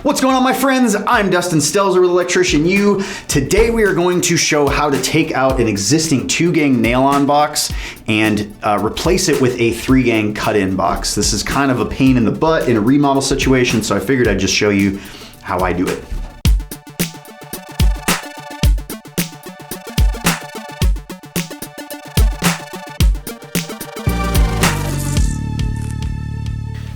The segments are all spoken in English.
What's going on, my friends? I'm Dustin Stelzer with Electrician U. Today we are going to show how to take out an existing 2-gang nail-on box and replace it with a 3-gang cut-in box. This is kind of a pain in the butt in a remodel situation, so I figured I'd just show you how I do it.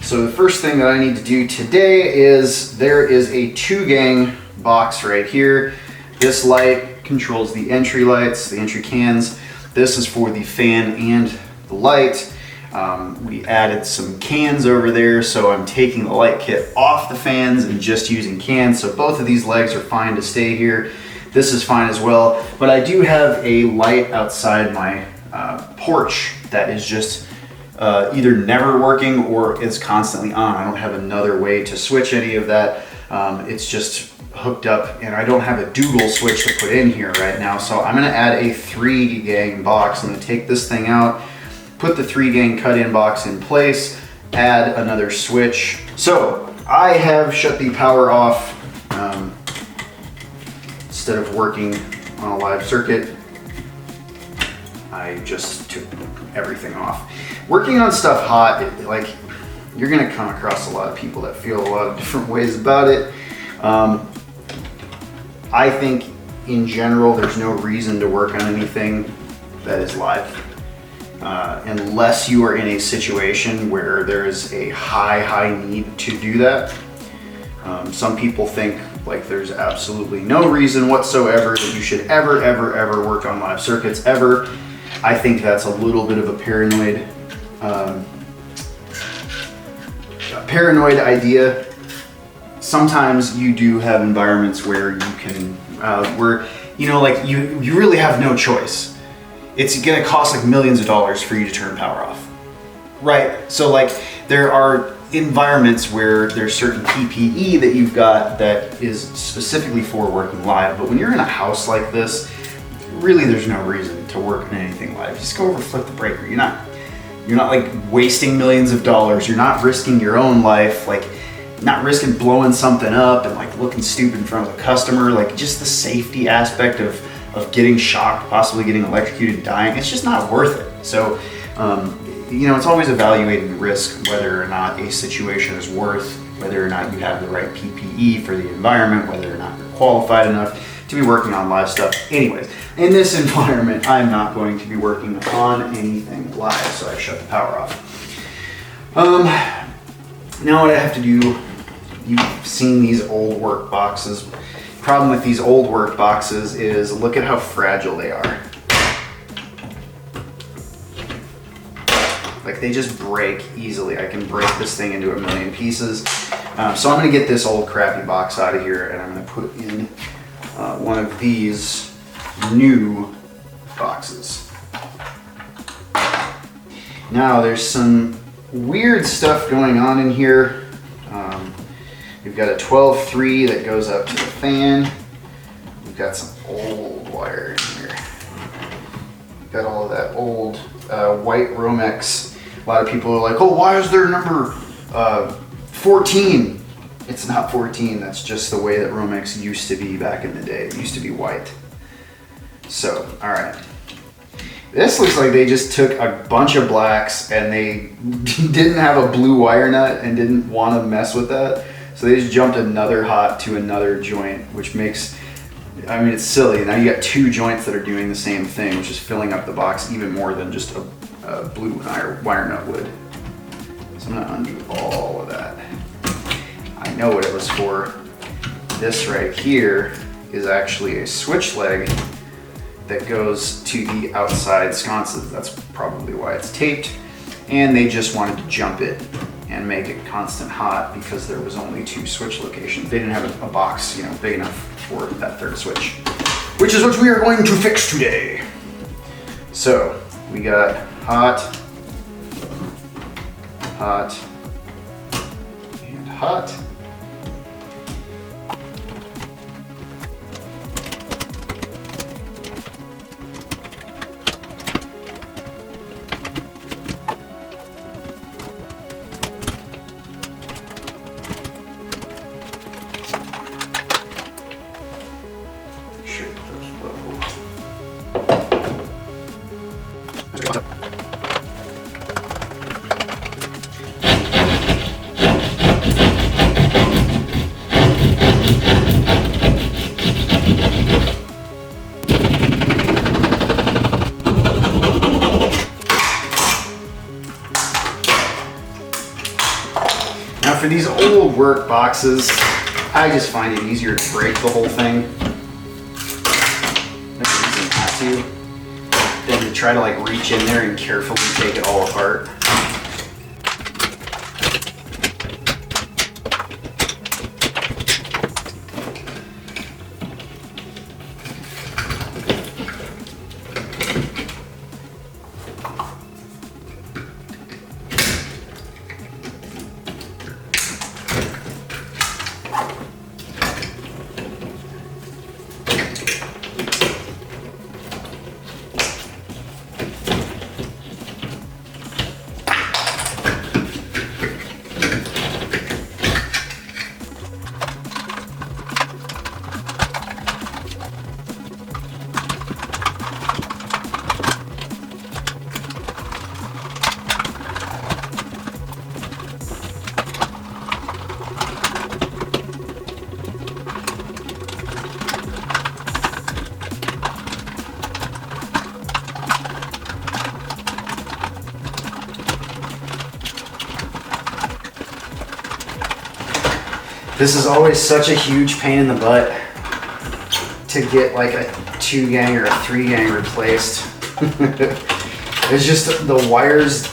So the first thing that I need to do today is there is a 2-gang box right here. This light controls the entry lights, the entry cans. This is for the fan and the light. We added some cans over there, so I'm taking the light kit off the fans and just using cans. So both of these legs are fine to stay here. This is fine as well, but I do have a light outside my porch that is just either never working or is constantly on. I don't have another way to switch any of that. It's just hooked up and I don't have a Dougal switch to put in here right now. So I'm gonna add a 3-gang box. I'm gonna take this thing out, put the 3-gang cut-in box in place, add another switch. So I have shut the power off instead of working on a live circuit. I just took everything off. Working on stuff hot, you're gonna come across a lot of people that feel a lot of different ways about it. I think in general, there's no reason to work on anything that is live, unless you are in a situation where there is a high need to do that. Some people think like there's absolutely no reason whatsoever that you should ever work on live circuits ever. I think that's a little bit of a paranoid idea. Sometimes you do have environments where you can, you really have no choice. It's gonna cost like millions of dollars for you to turn power off, right? So like there are environments where there's certain PPE that you've got that is specifically for working live, but when you're in a house like this, really there's no reason to work in anything live. Just go over, flip the breaker. You're not like wasting millions of dollars. You're not risking your own life, like not risking blowing something up and like looking stupid in front of a customer. Like just the safety aspect of getting shocked, possibly getting electrocuted, dying, it's just not worth it. So, it's always evaluating the risk, whether or not a situation is worth, whether or not you have the right PPE for the environment, whether or not you're qualified enough to be working on live stuff. Anyways, in this environment, I'm not going to be working on anything live, so I shut the power off. Now what I have to do, you've seen these old work boxes. Problem with these old work boxes is look at how fragile they are. Like they just break easily. I can break this thing into a million pieces. So I'm gonna get this old crappy box out of here and I'm gonna put in one of these new boxes. Now there's some weird stuff going on in here. You've got a 12-3 that goes up to the fan. You've got some old wire in here. You've got all of that old white Romex. A lot of people are like, oh, why is there number 14? It's not 14, that's just the way that Romex used to be back in the day. It used to be white. So, all right. This looks like they just took a bunch of blacks and they didn't have a blue wire nut and didn't want to mess with that. So they just jumped another hot to another joint, which makes, it's silly. Now you got 2 joints that are doing the same thing, which is filling up the box even more than just a blue wire nut would. So I'm gonna undo all of that. I know what it was for. This right here is actually a switch leg that goes to the outside sconces. That's probably why it's taped. And they just wanted to jump it and make it constant hot because there was only 2 switch locations. They didn't have a box, big enough for that 3rd switch, which is what we are going to fix today. So we got hot, hot, and hot. work boxes, I just find it easier to break the whole thing. There's a reason not to, than to try to like reach in there and carefully take it all apart. This is always such a huge pain in the butt to get like a 2-gang or a 3-gang replaced. It's just the wires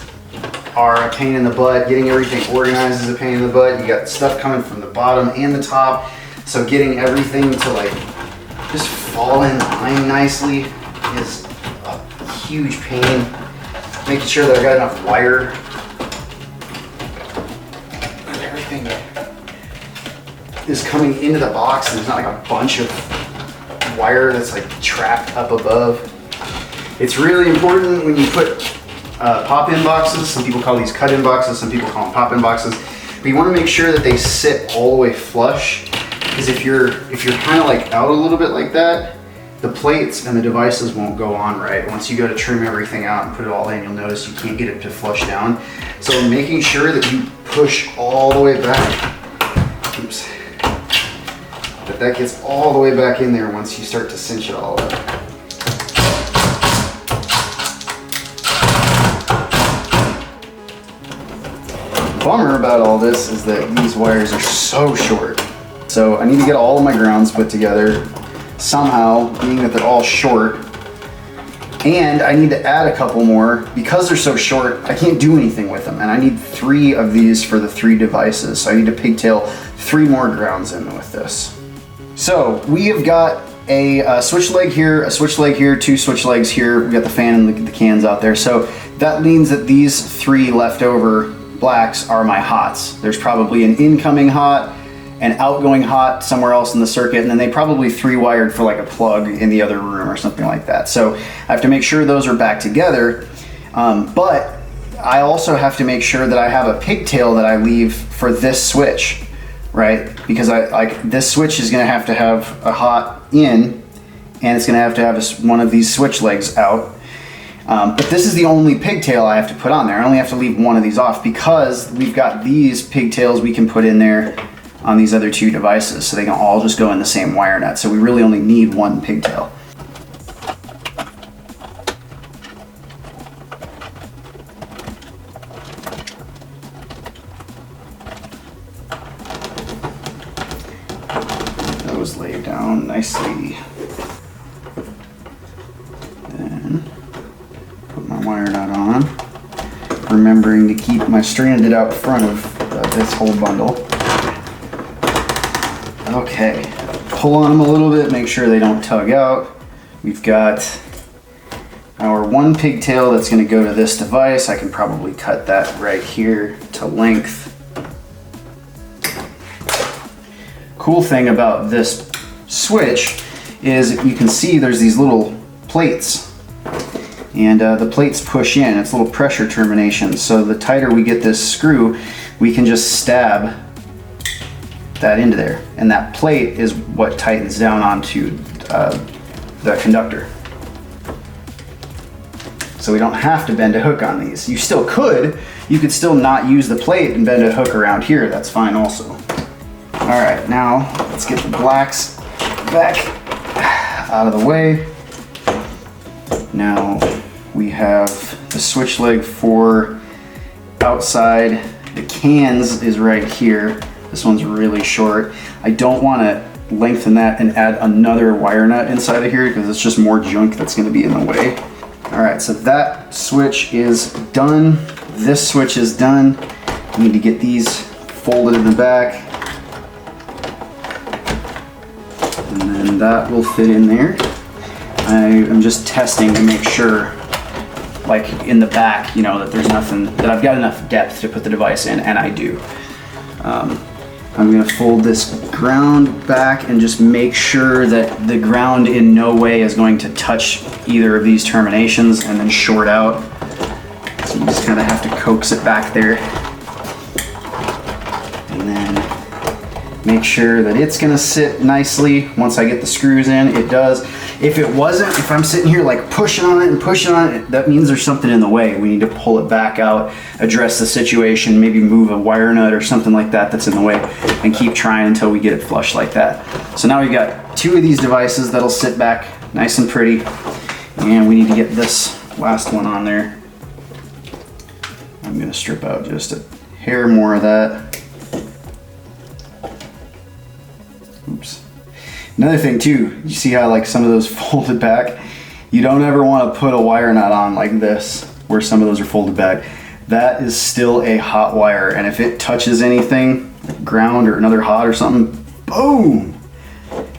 are a pain in the butt. Getting everything organized is a pain in the butt. You got stuff coming from the bottom and the top. So getting everything to like just fall in line nicely is a huge pain. Making sure that I got enough wire and everything is coming into the box and there's not like a bunch of wire that's like trapped up above. It's really important when you put pop-in boxes. Some people call these cut-in boxes, some people call them pop-in boxes. But you want to make sure that they sit all the way flush, because if you're kind of like out a little bit like that, the plates and the devices won't go on right. Once you go to trim everything out and put it all in, you'll notice you can't get it to flush down. So making sure that you push all the way back. Oops. That gets all the way back in there once you start to cinch it all up. The bummer about all this is that these wires are so short. So I need to get all of my grounds put together somehow, being that they're all short. And I need to add a couple more. Because they're so short, I can't do anything with them. And I need 3 of these for the 3 devices. So I need to pigtail 3 more grounds in with this. So we have got a switch leg here, a switch leg here, 2 switch legs here. We got the fan and the cans out there. So that means that these 3 leftover blacks are my hots. There's probably an incoming hot, an outgoing hot somewhere else in the circuit, and then they probably 3-wired for like a plug in the other room or something like that. So I have to make sure those are back together. But I also have to make sure that I have a pigtail that I leave for this switch. Right, because this switch is going to have a hot in, and it's going to have one of these switch legs out. But this is the only pigtail I have to put on there. I only have to leave one of these off because we've got these pigtails we can put in there on these other 2 devices, so they can all just go in the same wire nut. So we really only need 1 pigtail. Lay down nicely. Then put my wire nut on, remembering to keep my stranded out front of this whole bundle. Okay, pull on them a little bit, make sure they don't tug out. We've got our 1 pigtail that's going to go to this device. I can probably cut that right here to length. Cool thing about this switch is you can see there's these little plates, and the plates push in. It's little pressure terminations, so the tighter we get this screw, we can just stab that into there, and that plate is what tightens down onto the conductor. So we don't have to bend a hook on these. You still could. You could still not use the plate and bend a hook around here. That's fine also. All right, now let's get the blacks back out of the way. Now we have the switch leg for outside. The cans is right here. This one's really short. I don't want to lengthen that and add another wire nut inside of here because it's just more junk that's going to be in the way. All right, so that switch is done. This switch is done. I need to get these folded in the back. And then that will fit in there. I am just testing to make sure, like in the back, you know, that there's nothing, that I've got enough depth to put the device in, and I do. I'm gonna fold this ground back and just make sure that the ground in no way is going to touch either of these terminations and then short out. So you just kind of have to coax it back there. And then make sure that it's gonna sit nicely. Once I get the screws in, it does. If it wasn't, if I'm sitting here like pushing on it and pushing on it, that means there's something in the way. We need to pull it back out, address the situation, maybe move a wire nut or something like that that's in the way, and keep trying until we get it flush like that. So now we've got 2 of these devices that'll sit back nice and pretty, and we need to get this last one on there. I'm gonna strip out just a hair more of that. Oops. Another thing too, you see how like some of those folded back? You don't ever want to put a wire nut on like this, where some of those are folded back. That is still a hot wire, and if it touches anything, ground or another hot or something, boom!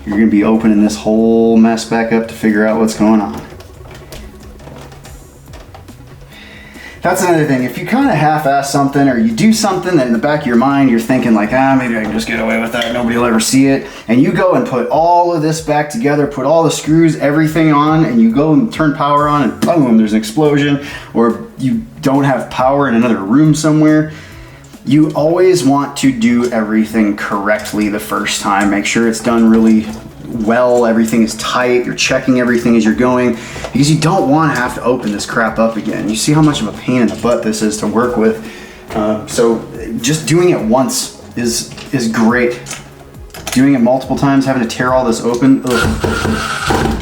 You're gonna be opening this whole mess back up to figure out what's going on. That's another thing. If you kind of half-ass something, or you do something that in the back of your mind you're thinking like, maybe I can just get away with that, nobody will ever see it, and you go and put all of this back together, put all the screws, everything on, and you go and turn power on, and boom, there's an explosion, or you don't have power in another room somewhere. You always want to do everything correctly the first time. Make sure it's done really well, everything is tight, you're checking everything as you're going, because you don't want to have to open this crap up again. You see how much of a pain in the butt this is to work with. So just doing it once is great. Doing it multiple times, having to tear all this open, ugh.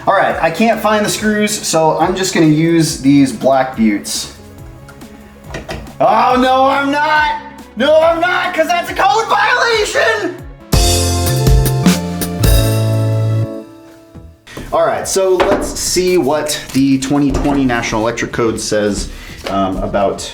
All right, I can't find the screws, so I'm just gonna use these black buttes. Oh no, I'm not! No, I'm not, because that's a code violation! All right, so let's see what the 2020 National Electric Code says about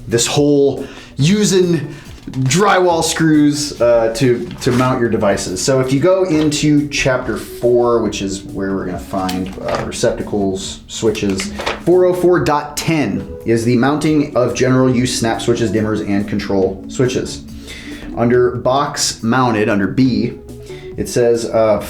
this whole using drywall screws to mount your devices. So if you go into chapter 4, which is where we're gonna find receptacles, switches, 404.10 is the mounting of general use snap switches, dimmers, and control switches. Under box mounted, under B, it says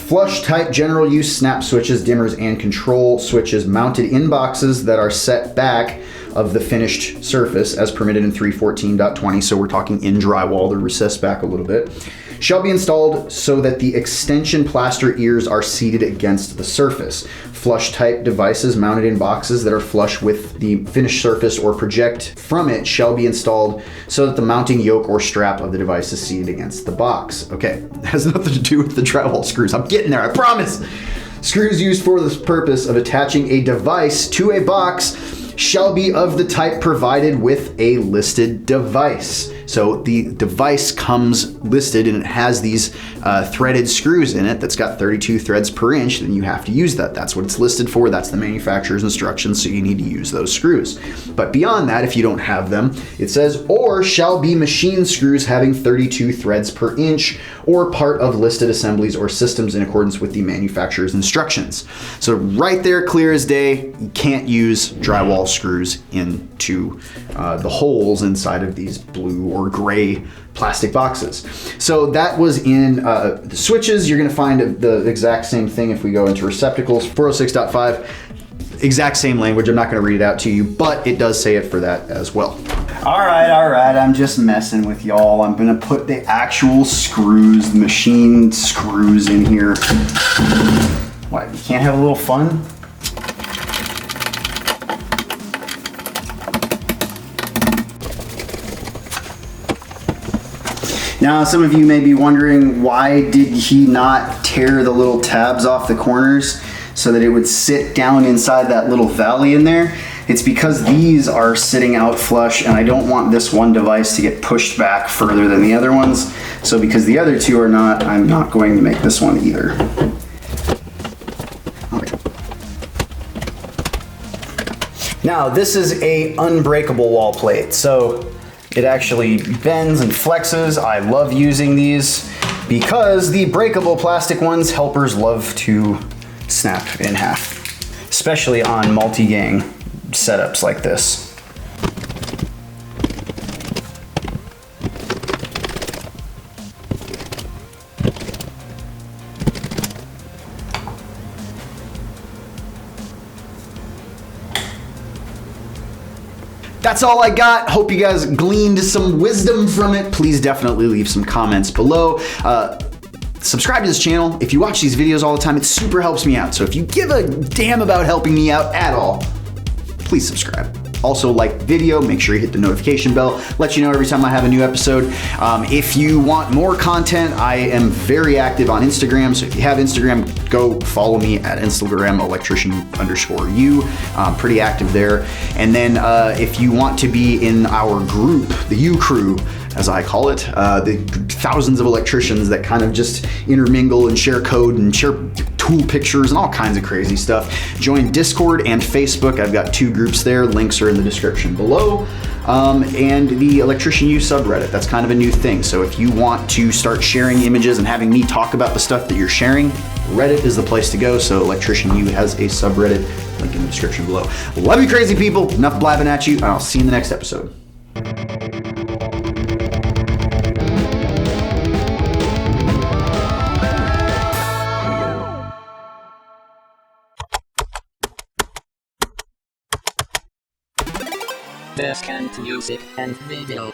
flush type general use snap switches, dimmers, and control switches mounted in boxes that are set back of the finished surface as permitted in 314.20, so we're talking in drywall, they're recessed back a little bit, shall be installed so that the extension plaster ears are seated against the surface. Flush type devices mounted in boxes that are flush with the finished surface or project from it shall be installed so that the mounting yoke or strap of the device is seated against the box. Okay, that has nothing to do with the drywall screws. I'm getting there, I promise. Screws used for the purpose of attaching a device to a box shall be of the type provided with a listed device. So the device comes listed and it has these threaded screws in it that's got 32 threads per inch, then you have to use that. That's what it's listed for. That's the manufacturer's instructions, so you need to use those screws. But beyond that, if you don't have them, it says, or shall be machine screws having 32 threads per inch or part of listed assemblies or systems in accordance with the manufacturer's instructions. So right there, clear as day, you can't use drywall screws into the holes inside of these blue or gray plastic boxes. So that was in the switches. You're gonna find the exact same thing if we go into receptacles, 406.5, exact same language. I'm not gonna read it out to you, but it does say it for that as well. All right, I'm just messing with y'all. I'm gonna put the actual screws, the machine screws in here. What, you can't have a little fun? Now, some of you may be wondering, why did he not tear the little tabs off the corners so that it would sit down inside that little valley in there? It's because these are sitting out flush and I don't want this one device to get pushed back further than the other ones. So because the other two are not, I'm not going to make this one either. Okay. Now this is a unbreakable wall plate. So it actually bends and flexes. I love using these because the breakable plastic ones, helpers love to snap in half, especially on multi-gang setups like this. That's all I got. Hope you guys gleaned some wisdom from it. Please definitely leave some comments below. Subscribe to this channel. If you watch these videos all the time, it super helps me out. So if you give a damn about helping me out at all, please subscribe. Also like the video, make sure you hit the notification bell, let you know every time I have a new episode. If you want more content, I am very active on Instagram. So if you have Instagram, go follow me at Instagram, electrician_u. I'm pretty active there. And then if you want to be in our group, the U Crew, as I call it, the thousands of electricians that kind of just intermingle and share code and share tool pictures and all kinds of crazy stuff. Join Discord and Facebook. I've got 2 groups there. Links are in the description below. And the Electrician U subreddit. That's kind of a new thing. So if you want to start sharing images and having me talk about the stuff that you're sharing, Reddit is the place to go. So Electrician U has a subreddit. Link in the description below. Love you crazy people. Enough blabbing at you. And I'll see you in the next episode. Best music and video.